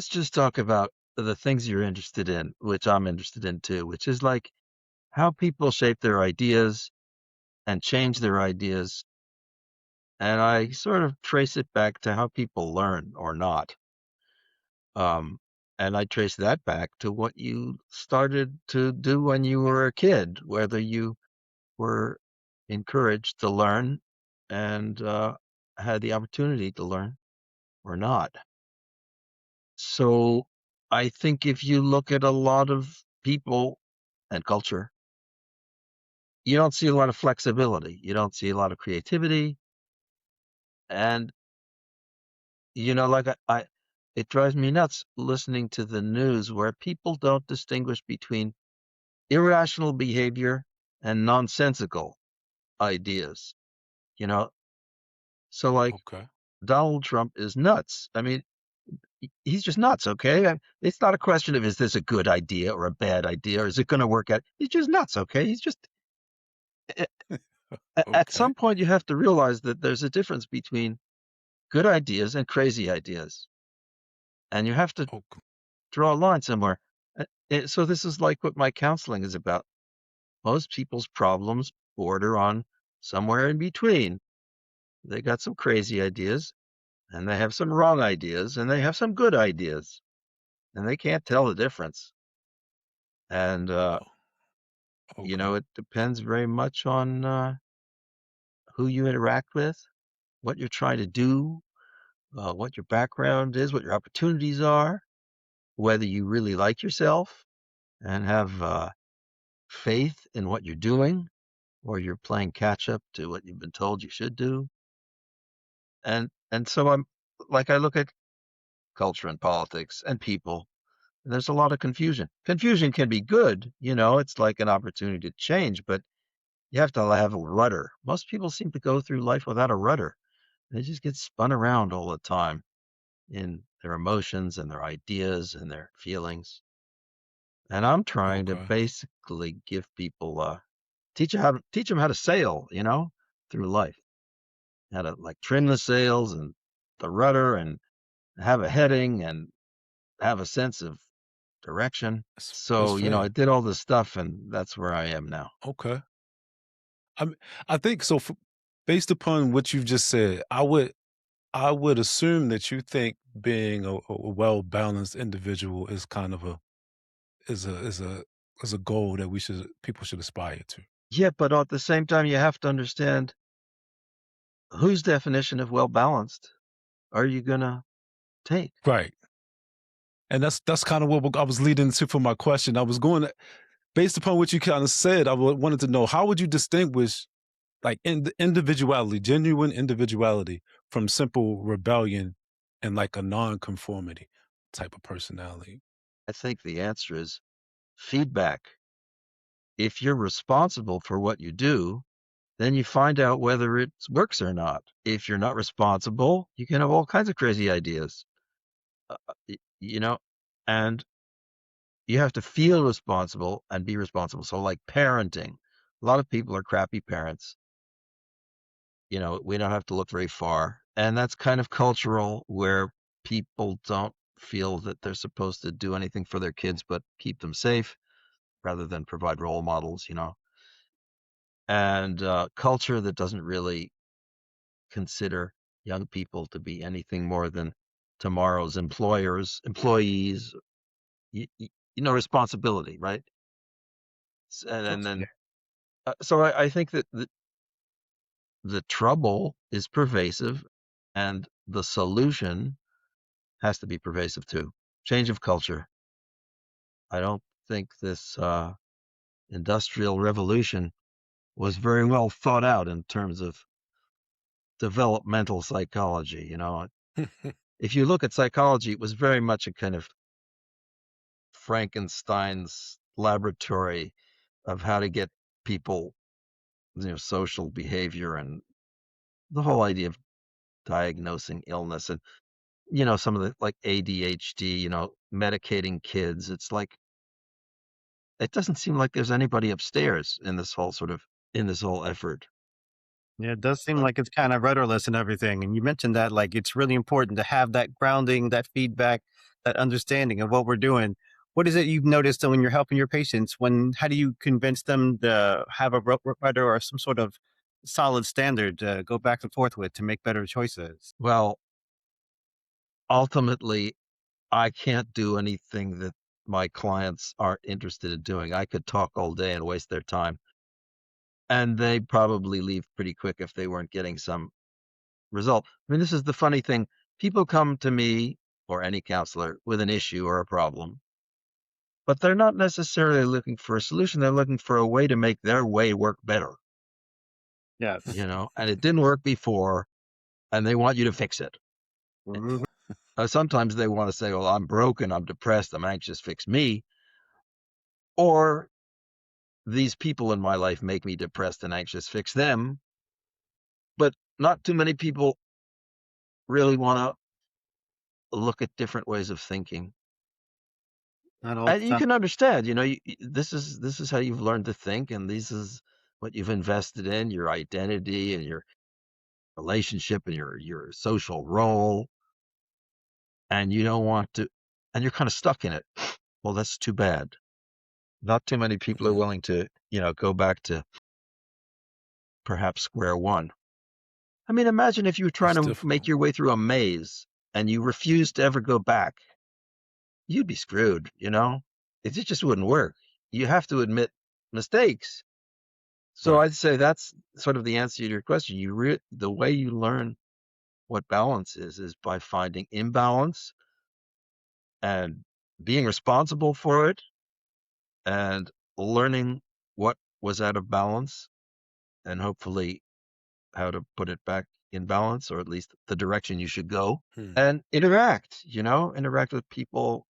Let's just talk about the things you're interested in, which I'm interested in too, which is like how people shape their ideas and change their ideas. And I sort of trace it back to how people learn or not. Um, and I trace that back to what you started to do when you were a kid, whether you were encouraged to learn and had the opportunity to learn or not. So I think if you look at a lot of people and culture, you don't see a lot of flexibility. You don't see a lot of creativity. And, it drives me nuts listening to the news where people don't distinguish between irrational behavior and nonsensical ideas, you know? So, like, Okay. Donald Trump is nuts. I mean, he's just nuts, okay? It's not a question of is this a good idea or a bad idea or is it going to work out? He's just nuts, okay? He's just at Okay. some point you have to realize that there's a difference between good ideas and crazy ideas, and you have to Okay. draw a line somewhere. So this is like what my counseling is about. Most people's problems border on somewhere in between. They got some crazy ideas, and they have some wrong ideas, and they have some good ideas, and they can't tell the difference. And Oh, okay. it depends very much on who you interact with, what you're trying to do, what your background is, what your opportunities are, whether you really like yourself and have faith in what you're doing, or you're playing catch up to what you've been told you should do. And so I look at culture and politics and people, and there's a lot of confusion. Confusion can be good, it's like an opportunity to change, but you have to have a rudder. Most people seem to go through life without a rudder. They just get spun around all the time in their emotions and their ideas and their feelings. And I'm trying to Okay. basically give people teach them how to sail, through life. How to like trim the sails and the rudder and have a heading and have a sense of direction. That's So, I fair. did all this stuff and that's where I am now. Okay. I mean, I think so. Based upon what you've just said, I would assume that you think being a well balanced individual is kind of a is a is a is a goal that we should people should aspire to. Yeah, but at the same time you have to understand whose definition of well balanced are you going to take? Right. And that's kind of what I was leading to for my question. I was going to, based upon what you kind of said, wanted to know how would you distinguish like individuality, genuine individuality from simple rebellion and like a non-conformity type of personality. I think the answer is feedback. If you're responsible for what you do, then you find out whether it works or not. If you're not responsible, you can have all kinds of crazy ideas, y- you know, and you have to feel responsible and be responsible. So, like parenting, a lot of people are crappy parents. We don't have to look very far. And that's kind of cultural where people don't feel that they're supposed to do anything for their kids but keep them safe rather than provide role models. And culture that doesn't really consider young people to be anything more than tomorrow's employees, responsibility, right? And Okay. then, so I think that the trouble is pervasive and the solution has to be pervasive too. Change of culture. I don't think this industrial revolution was very well thought out in terms of developmental psychology. If you look at psychology, it was very much a kind of Frankenstein's laboratory of how to get people, social behavior and the whole idea of diagnosing illness and, some of the like ADHD, medicating kids. It's like, it doesn't seem like there's anybody upstairs in this whole effort. Yeah, it does seem Uh, like it's kind of rudderless and everything. And you mentioned that like it's really important to have that grounding, that feedback, that understanding of what we're doing. What is it you've noticed when you're helping your patients? When how do you convince them to have a rudder or some sort of solid standard to go back and forth with to make better choices? Well, ultimately, I can't do anything that my clients aren't interested in doing. I could talk all day and waste their time, and they'd probably leave pretty quick if they weren't getting some result. I mean, this is the funny thing. People come to me or any counselor with an issue or a problem, but they're not necessarily looking for a solution. They're looking for a way to make their way work better, Yes. and it didn't work before, and they want you to fix it. Mhm. Sometimes they want to say, well, I'm broken, I'm depressed, I'm anxious, fix me. Or these people in my life make me depressed and anxious, fix them. But not too many people really want to look at different ways of thinking. Not all And the you time. can understand, this is how you've learned to think, and this is what you've invested in, your identity and your relationship and your social role, and you don't want to, and you're kind of stuck in it. Well, that's too bad. Not too many people are Yeah, willing to, go back to perhaps square one. I mean, imagine if you were trying it's to make difficult. your way through a maze and you refused to ever go back. You'd be screwed, you know? It just wouldn't work. You have to admit mistakes. So Right. I'd say that's sort of the answer to your question. The way you learn what balance is by finding imbalance and being responsible for it and learning what was out of balance and hopefully how to put it back in balance or at least the direction you should go Hmm. and interact with people